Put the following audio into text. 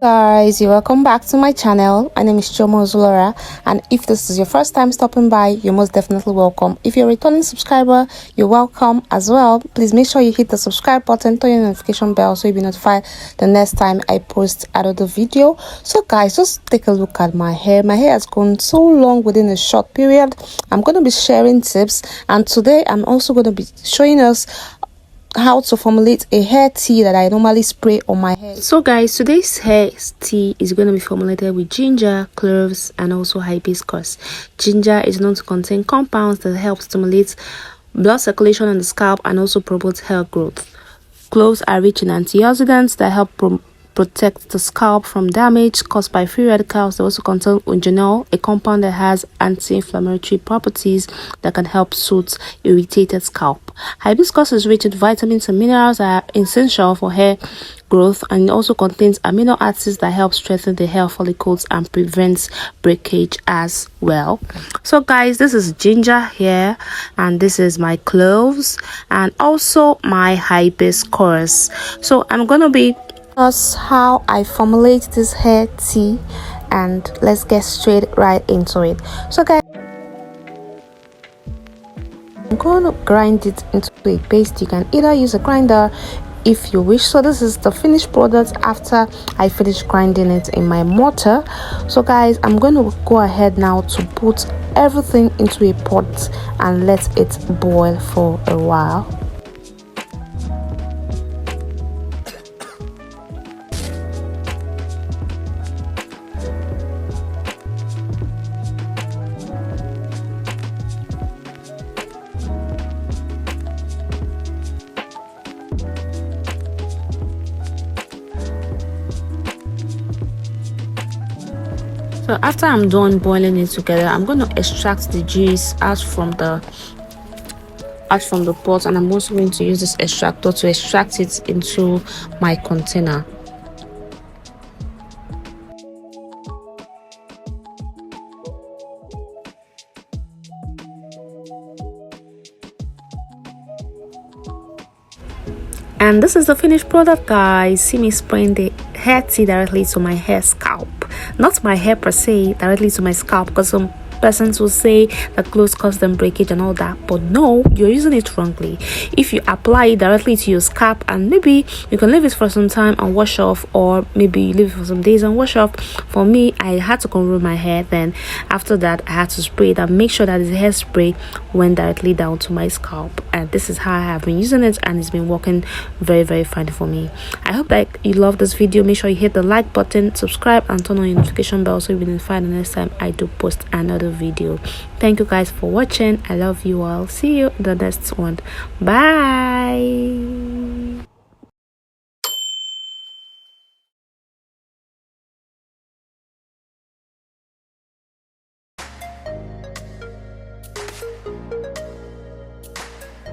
Guys, you're welcome back to my channel. My name is Chomo Zulora, and if this is your first time stopping by, you're most definitely welcome. If you're a returning subscriber, you're welcome as well. Please make sure you hit the subscribe button, turn your notification bell so you'll be notified the next time I post another video. So guys, just take a look at my hair. My hair has grown so long within a short period. I'm going to be sharing tips, and today I'm also going to be showing us how to formulate a hair tea that I normally spray on my hair. So guys, today's hair tea is going to be formulated with ginger, cloves, and also hibiscus. Ginger is known to contain compounds that help stimulate blood circulation on the scalp and also promote hair growth. Cloves are rich in antioxidants that help protect the scalp from damage caused by free radicals. They also contain eugenol, a compound that has anti-inflammatory properties that can help soothe irritated scalp. Hibiscus is rich in vitamins and minerals that are essential for hair growth, and it also contains amino acids that help strengthen the hair follicles and prevents breakage as well. So guys, this is ginger here, and this is my cloves, and also my hibiscus. So I'm gonna be how I formulate this hair tea, and let's get straight right into it. So guys, I'm going to grind it into a paste. You can either use a grinder if you wish. So this is the finished product after I finish grinding it in my mortar. So guys, I'm going to go ahead now to put everything into a pot and let it boil for a while. So after I'm done boiling it together, I'm going to extract the juice out from the pot, and I'm also going to use this extractor to extract it into my container. And this is the finished product, guys. See me spraying the hair tea directly to my hair scalp, not my hair per se, directly to my scalp, because some persons will say that clothes cause them breakage and all that, but no, you're using it wrongly. If you apply it directly to your scalp, and maybe you can leave it for some time and wash off, or maybe you leave it for some days and wash off. For me, I had to curl my hair, then after that I had to spray it and make sure that the hairspray went directly down to my scalp, and this is how I have been using it, and it's been working very fine for me. I hope that you love this video. Make sure you hit the like button, subscribe, and turn on your notification bell so you'll be notified the next time I do post another video. Thank you guys for watching. I love you all. See you in the next one. Bye.